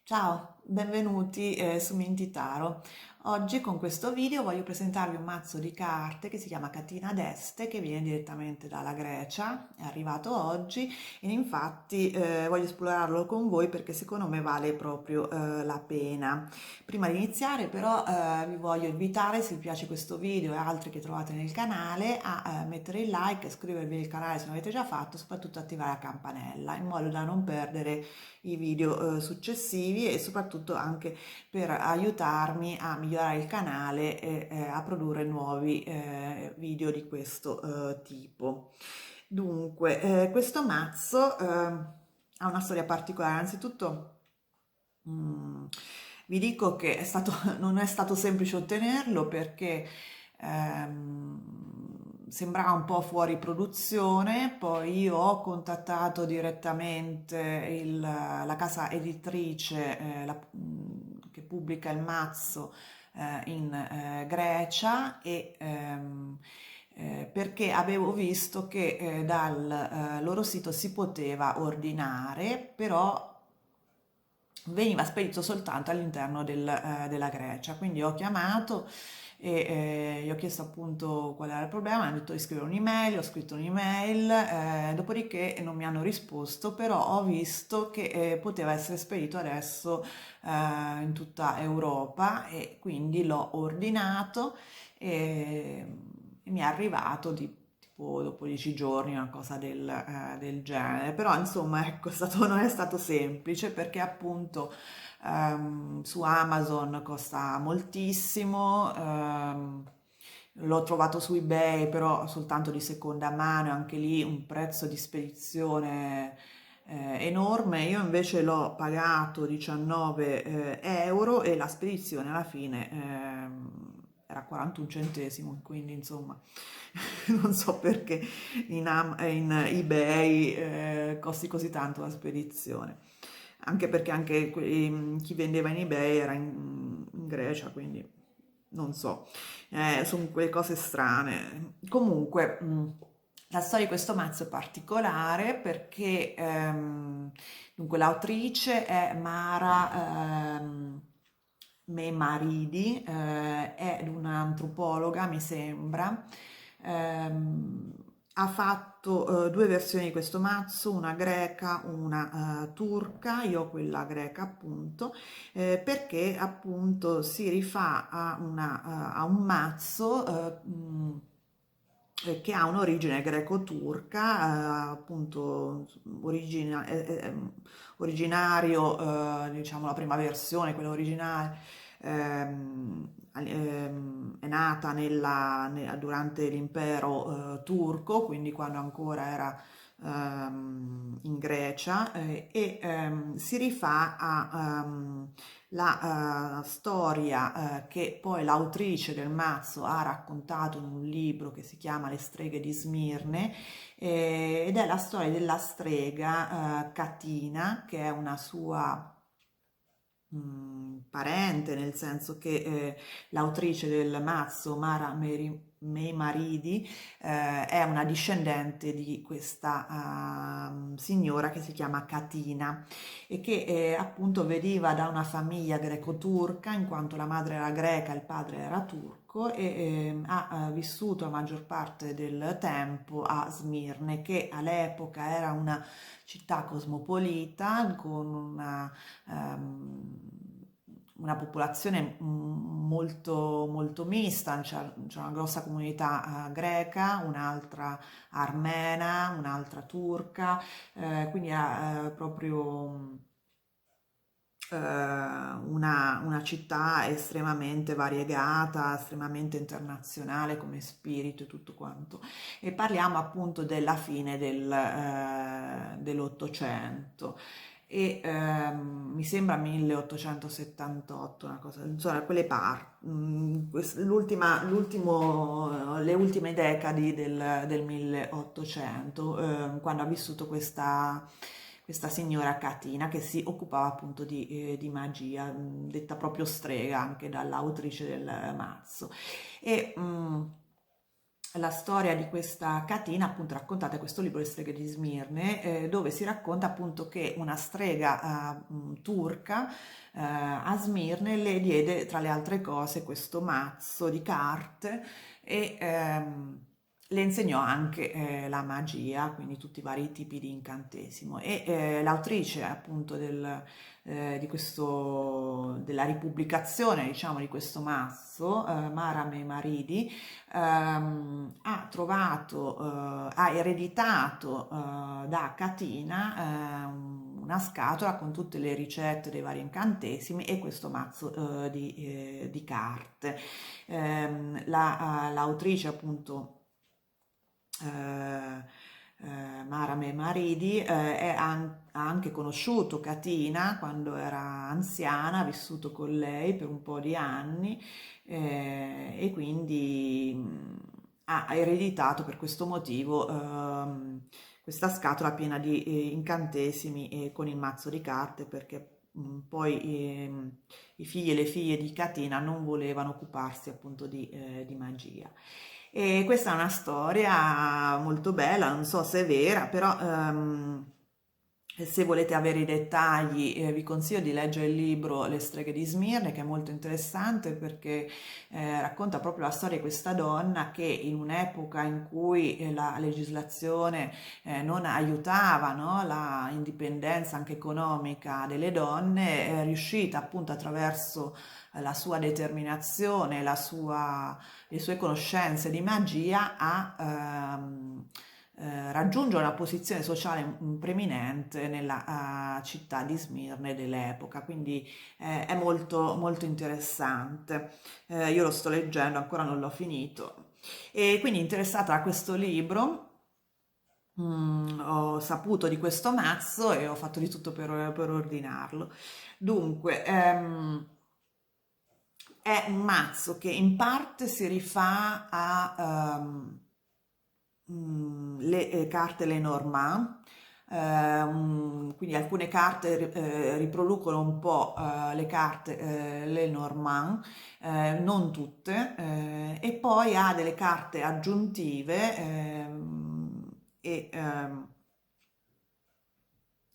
Ciao, benvenuti su Mintitaro. Oggi con questo video voglio presentarvi un mazzo di carte che si chiama Catina d'Este, che viene direttamente dalla Grecia, è arrivato oggi e infatti voglio esplorarlo con voi perché secondo me vale proprio la pena. Prima di iniziare però vi voglio invitare, se vi piace questo video e altri che trovate nel canale, a mettere il like, iscrivervi al canale se non l'avete già fatto, soprattutto attivare la campanella in modo da non perdere i video successivi e soprattutto anche per aiutarmi a migliorare il canale e a produrre nuovi video di questo tipo. Dunque, questo mazzo ha una storia particolare. Innanzitutto, mm, vi dico che non è stato semplice ottenerlo perché sembrava un po' fuori produzione, poi io ho contattato direttamente la casa editrice che pubblica il mazzo in Grecia perché avevo visto che dal loro sito si poteva ordinare, però veniva spedito soltanto all'interno della Grecia. Quindi ho chiamato e gli ho chiesto appunto qual era il problema, mi hanno detto di scrivere un'email, ho scritto un'email, dopodiché non mi hanno risposto, però ho visto che poteva essere spedito adesso in tutta Europa e quindi l'ho ordinato e mi è arrivato tipo dopo 10 giorni, una cosa del genere. Però insomma, ecco, non è stato semplice perché appunto su Amazon costa moltissimo. L'ho trovato su eBay, però soltanto di seconda mano, anche lì un prezzo di spedizione enorme. Io invece l'ho pagato 19 euro e la spedizione alla fine era 41 centesimi, quindi insomma non so perché in eBay costi così tanto la spedizione. Anche perché anche chi vendeva in eBay era in Grecia, quindi non so, sono quelle cose strane. Comunque, la storia di questo mazzo è particolare perché dunque l'autrice è Mara Memaridi, è un'antropologa, mi sembra. Ehm, Ha fatto due versioni di questo mazzo, una greca, una turca, io ho quella greca appunto, perché appunto si rifà a un mazzo che ha un'origine greco-turca, appunto originario, diciamo la prima versione, quella originale, è nata durante l'impero turco, quindi quando ancora era in Grecia, si rifà a la storia che poi l'autrice del mazzo ha raccontato in un libro che si chiama Le streghe di Smirne, ed è la storia della strega Catina, che è una sua parente, nel senso che l'autrice del mazzo, Meimaridi, è una discendente di questa signora che si chiama Catina e che appunto veniva da una famiglia greco-turca, in quanto la madre era greca e il padre era turco, e ha vissuto la maggior parte del tempo a Smirne, che all'epoca era una città cosmopolita con una popolazione molto mista. C'è una grossa comunità greca, un'altra armena, un'altra turca, quindi ha proprio una città estremamente variegata, estremamente internazionale come spirito e tutto quanto. E parliamo appunto della fine dell'Ottocento e mi sembra 1878, una cosa, insomma, quelle parti, le ultime decadi del 1800, quando ha vissuto questa signora Catina che si occupava appunto di magia, detta proprio strega anche dall'autrice del mazzo. E la storia di questa Catina, appunto raccontata in questo libro Le streghe di Smirne, dove si racconta appunto che una strega turca a Smirne le diede tra le altre cose questo mazzo di carte e le insegnò anche la magia, quindi tutti i vari tipi di incantesimo. E l'autrice appunto della ripubblicazione, diciamo, di questo mazzo, Marame Maridi, ha ereditato da Catina una scatola con tutte le ricette dei vari incantesimi e questo mazzo di carte. L'autrice appunto Marame Maridi ha anche conosciuto Catina quando era anziana, ha vissuto con lei per un po' di anni e quindi ha ereditato per questo motivo questa scatola piena di incantesimi con il mazzo di carte perché poi i figli e le figlie di Catina non volevano occuparsi appunto di magia. E questa è una storia molto bella, non so se è vera, però se volete avere i dettagli vi consiglio di leggere il libro Le streghe di Smirne, che è molto interessante perché racconta proprio la storia di questa donna che in un'epoca in cui la legislazione non aiutava, no, la indipendenza anche economica delle donne, è riuscita appunto attraverso la sua determinazione, le sue conoscenze di magia a raggiungere una posizione sociale preeminente nella città di Smirne dell'epoca, quindi è molto, molto interessante. Io lo sto leggendo, ancora non l'ho finito. E quindi interessata a questo libro, ho saputo di questo mazzo e ho fatto di tutto per ordinarlo. Dunque, è un mazzo che in parte si rifà a le carte Lenormand, quindi alcune carte riproducono un po' le carte Lenormand, non tutte, e poi ha delle carte aggiuntive e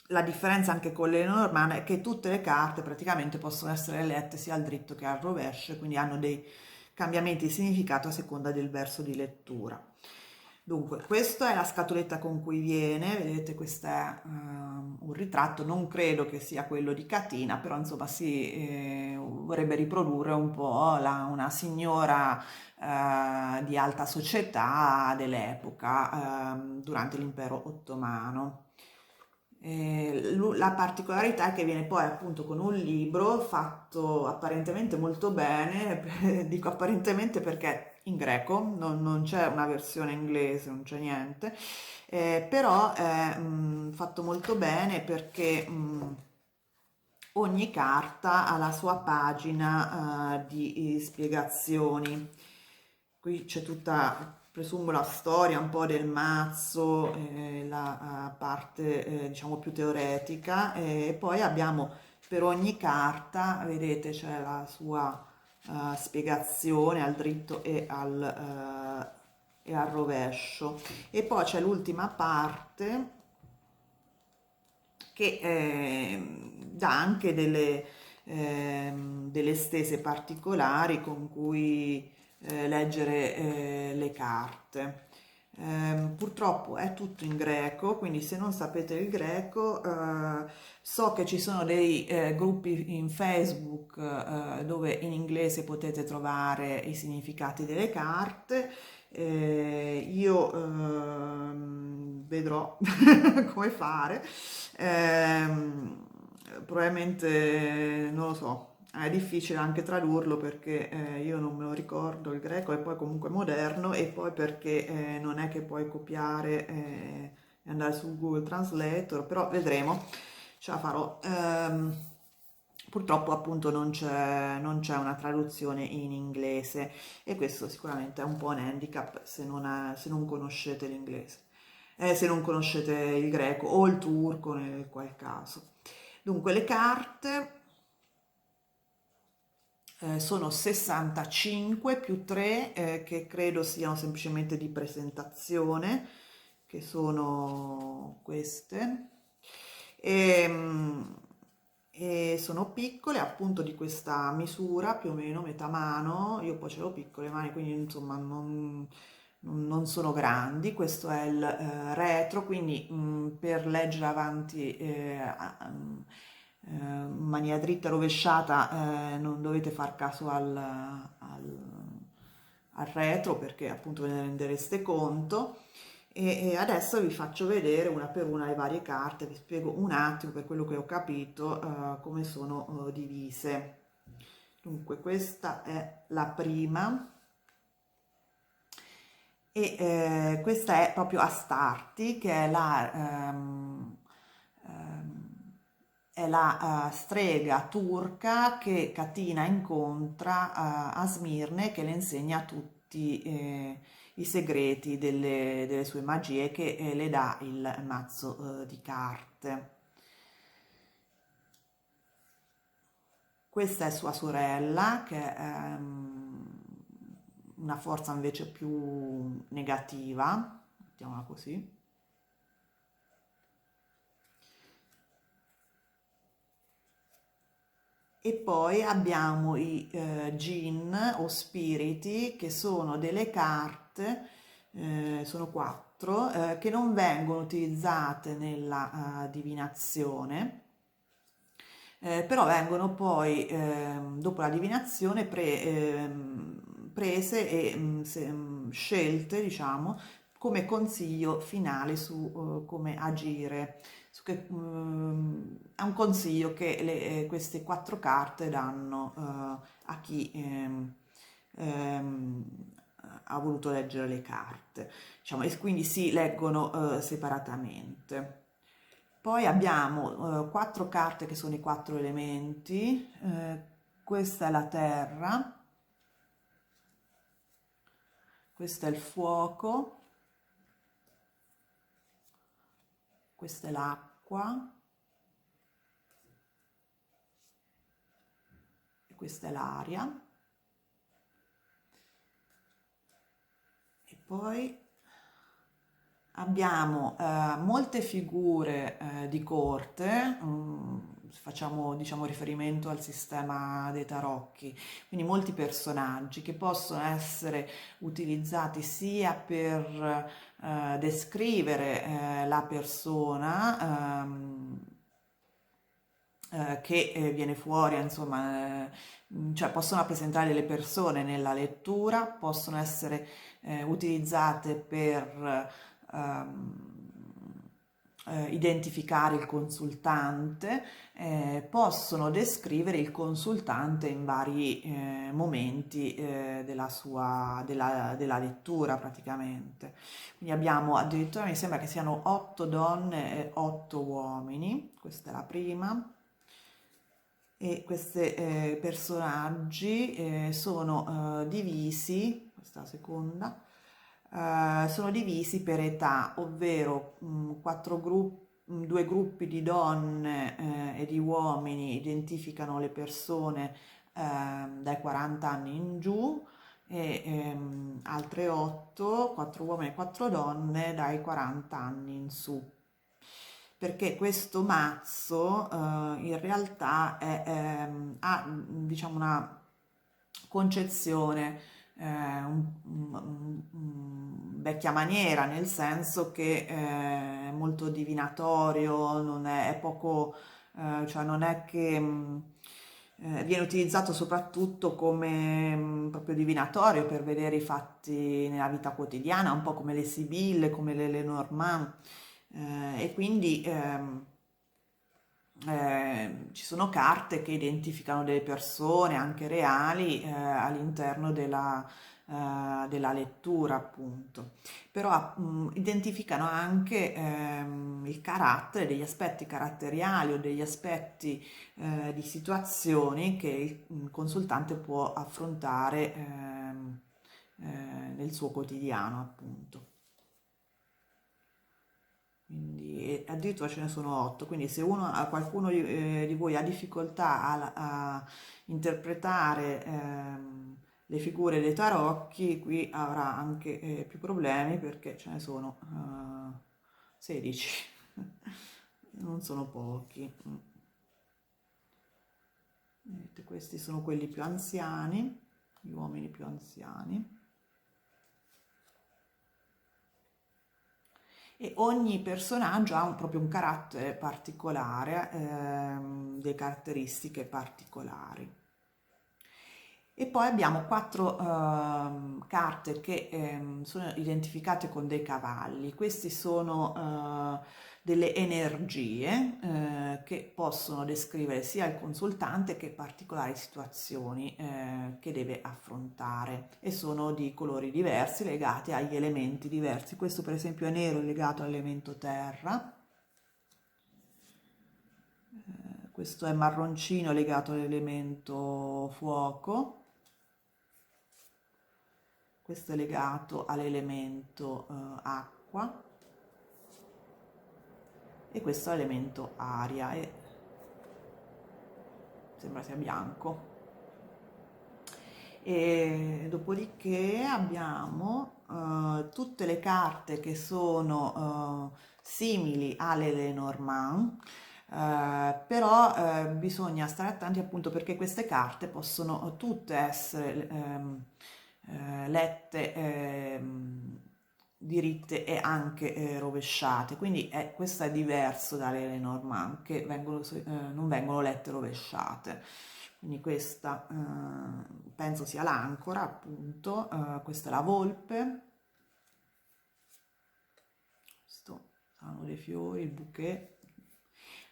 la differenza anche con le Lenormand è che tutte le carte praticamente possono essere lette sia al dritto che al rovescio, quindi hanno dei cambiamenti di significato a seconda del verso di lettura. Dunque, questa è la scatoletta con cui viene, vedete questo è un ritratto, non credo che sia quello di Catina, però insomma si vorrebbe riprodurre un po' una signora di alta società dell'epoca durante l'impero ottomano. La particolarità è che viene poi appunto con un libro fatto apparentemente molto bene, dico apparentemente perché in greco, non c'è una versione inglese, non c'è niente, però è fatto molto bene perché ogni carta ha la sua pagina di spiegazioni. Qui c'è tutta, presumo, la storia un po' del mazzo, la parte diciamo più teoretica, e poi abbiamo per ogni carta, vedete, c'è la sua spiegazione al dritto e al rovescio. E poi c'è l'ultima parte che dà anche delle stese particolari con cui leggere le carte. Purtroppo è tutto in greco, quindi se non sapete il greco, so che ci sono dei gruppi in Facebook dove in inglese potete trovare i significati delle carte. Io vedrò come fare. Probabilmente non lo so. È difficile anche tradurlo perché io non me lo ricordo il greco e poi comunque moderno e poi perché non è che puoi copiare e andare su Google Translator, però vedremo, ce la farò. Purtroppo appunto non c'è una traduzione in inglese e questo sicuramente è un po' un handicap se non conoscete l'inglese. se non conoscete il greco o il turco nel qual caso. Dunque, le carte sono 65 più 3 che credo siano semplicemente di presentazione, che sono queste. E, e sono piccole, appunto di questa misura, più o meno metà mano. Io poi ce l'ho piccole mani, quindi insomma non sono grandi. Questo è il retro, quindi per leggere avanti in maniera dritta e rovesciata non dovete far caso al retro, perché appunto ve ne rendereste conto. E adesso vi faccio vedere una per una le varie carte, vi spiego un attimo per quello che ho capito come sono divise. Dunque, questa è la prima e questa è proprio Astarti, che è la strega turca che Catina incontra a Smirne, che le insegna tutti i segreti delle sue magie, che le dà il mazzo di carte. Questa è sua sorella, che è una forza invece più negativa, mettiamola così. E poi abbiamo i Jinn o spiriti, che sono delle carte, sono quattro, che non vengono utilizzate nella divinazione, però vengono poi, dopo la divinazione, prese e scelte, diciamo, come consiglio finale su come agire. È un consiglio che queste quattro carte danno a chi ehm, ha voluto leggere le carte, diciamo, e quindi si leggono separatamente. Poi abbiamo quattro carte che sono i quattro elementi. Questa è la terra, questo è il fuoco, questa è l'acqua e questa è l'aria. E poi abbiamo molte figure di corte, facciamo diciamo riferimento al sistema dei tarocchi, quindi molti personaggi che possono essere utilizzati sia per descrivere la persona che viene fuori, insomma, cioè possono rappresentare delle persone nella lettura, possono essere utilizzate per identificare il consultante, possono descrivere il consultante in vari momenti della lettura praticamente. Quindi abbiamo addirittura, mi sembra che siano 8 donne e 8 uomini, questa è la prima. E questi personaggi sono divisi, questa è la seconda, sono divisi per età, ovvero due gruppi di donne e di uomini identificano le persone dai 40 anni in giù e altre 8, 4 uomini e 4 donne dai 40 anni in su, perché questo mazzo in realtà ha diciamo una concezione vecchia maniera, nel senso che è molto divinatorio, non è poco, cioè non è che viene utilizzato soprattutto come proprio divinatorio per vedere i fatti nella vita quotidiana, un po' come le Sibille, come le Lenormand, e quindi ci sono carte che identificano delle persone anche reali all'interno della lettura, appunto. Però identificano anche il carattere, degli aspetti caratteriali o degli aspetti di situazioni che il consultante può affrontare nel suo quotidiano, appunto. e addirittura ce ne sono 8, quindi se qualcuno di voi ha difficoltà a interpretare le figure dei tarocchi, qui avrà anche più problemi perché ce ne sono 16, non sono pochi. Vedete, questi sono quelli più anziani, gli uomini più anziani. E ogni personaggio ha proprio un carattere particolare, delle caratteristiche particolari. E poi abbiamo 4 carte che sono identificate con dei cavalli. Questi sono delle energie che possono descrivere sia il consultante che particolari situazioni che deve affrontare, e sono di colori diversi legati agli elementi diversi. Questo per esempio è nero, legato all'elemento terra. Questo è marroncino, legato all'elemento fuoco. Questo è legato all'elemento acqua, e questo è l'elemento aria, e sembra sia bianco. E dopodiché abbiamo tutte le carte che sono simili alle Lenormand, però bisogna stare attenti, appunto, perché queste carte possono tutte essere lette diritte e anche rovesciate, quindi questo è diverso dalle Lenormand, che non vengono lette rovesciate. Quindi questa penso sia l'ancora, appunto, questa è la volpe, questo sono dei fiori, il bouquet.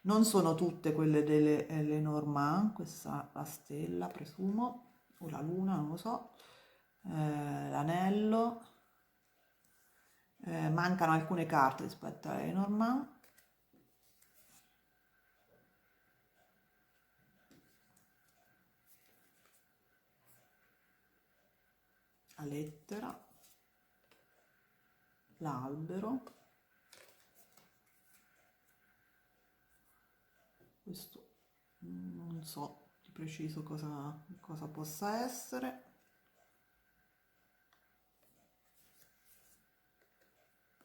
Non sono tutte quelle delle Lenormand, questa la stella presumo, o la luna, non lo so, l'anello, mancano alcune carte rispetto alle Lenormand. La lettera, l'albero, questo non so di preciso cosa possa essere.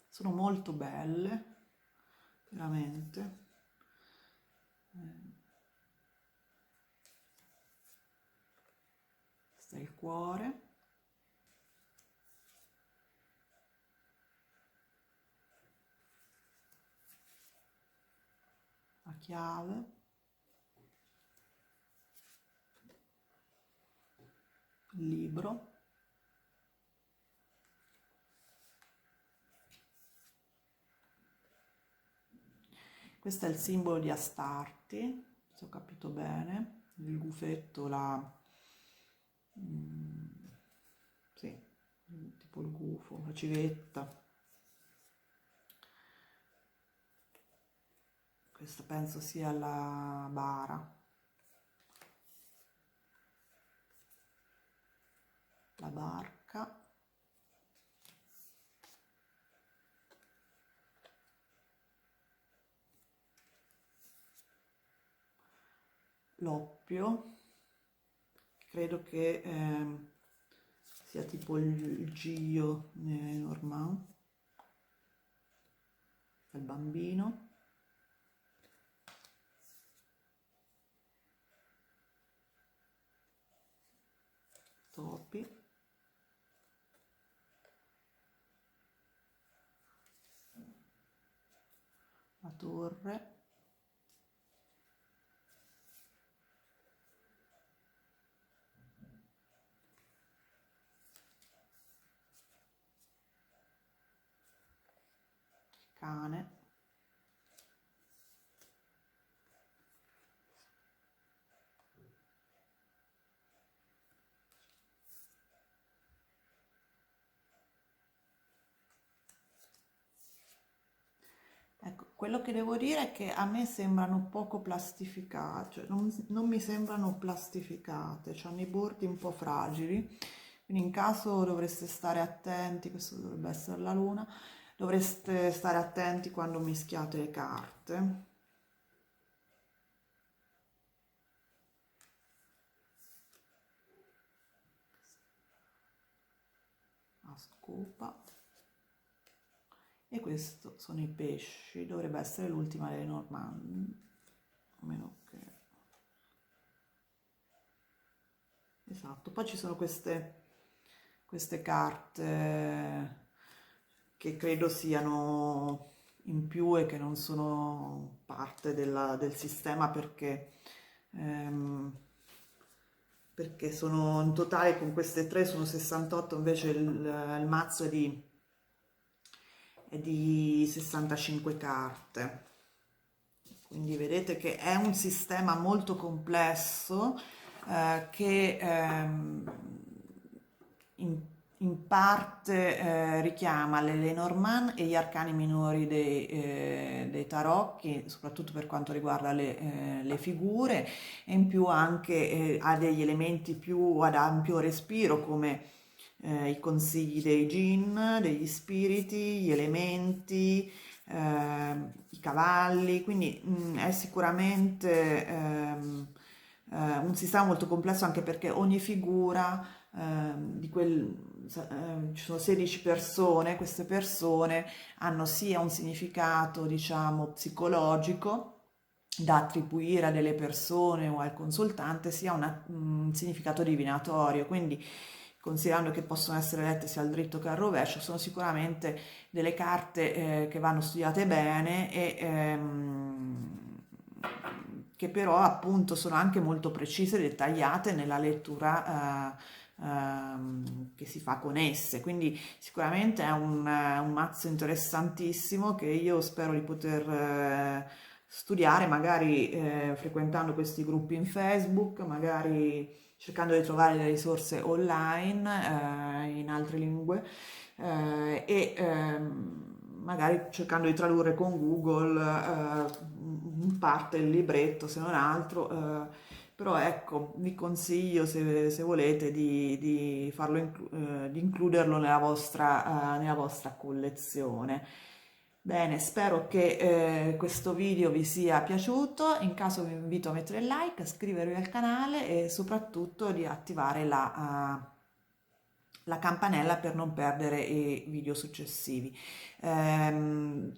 Sono molto belle, veramente. Questo è il cuore. La chiave. Il libro. Questo è il simbolo di Astarti, se ho capito bene, il gufetto, sì, tipo il gufo, la civetta. Questa penso sia la bara, la barca. L'oppio, credo che sia tipo il Gio Normand, il bambino. Topi. La torre. Cane. Ecco, quello che devo dire è che a me sembrano poco plastificate, cioè non mi sembrano plastificate, hanno i bordi un po' fragili, quindi in caso dovreste stare attenti, questo dovrebbe essere la luna, dovreste stare attenti quando mischiate le carte. La scopa. E questo sono i pesci, dovrebbe essere l'ultima delle Normanne, a meno che... Esatto, poi ci sono queste carte che credo siano in più e che non sono parte del sistema ehm, perché sono in totale con queste tre sono 68, invece il mazzo è di 65 carte. Quindi vedete che è un sistema molto complesso che in, in parte richiama le Lenormand e gli arcani minori dei tarocchi, soprattutto per quanto riguarda le figure, e in più anche ha degli elementi più ad ampio respiro come i consigli dei gin, degli spiriti, gli elementi, i cavalli, quindi è sicuramente un sistema molto complesso anche perché ogni figura ci sono 16 persone, queste persone hanno sia un significato, diciamo, psicologico da attribuire a delle persone o al consultante, sia un significato divinatorio, quindi considerando che possono essere lette sia al dritto che al rovescio, sono sicuramente delle carte che vanno studiate bene e che però appunto sono anche molto precise e dettagliate nella lettura che si fa con esse, quindi sicuramente è un mazzo interessantissimo che io spero di poter studiare, magari frequentando questi gruppi in Facebook, magari cercando di trovare delle risorse online in altre lingue magari cercando di tradurre con Google in parte il libretto, se non altro. Però ecco, vi consiglio se volete di farlo di includerlo nella vostra collezione. Bene, spero che questo video vi sia piaciuto, in caso vi invito a mettere like, a iscrivervi al canale e soprattutto di attivare la campanella per non perdere i video successivi.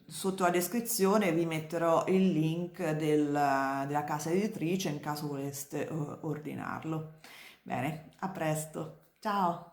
Sotto la descrizione vi metterò il link della casa editrice in caso voleste ordinarlo. Bene, a presto, ciao!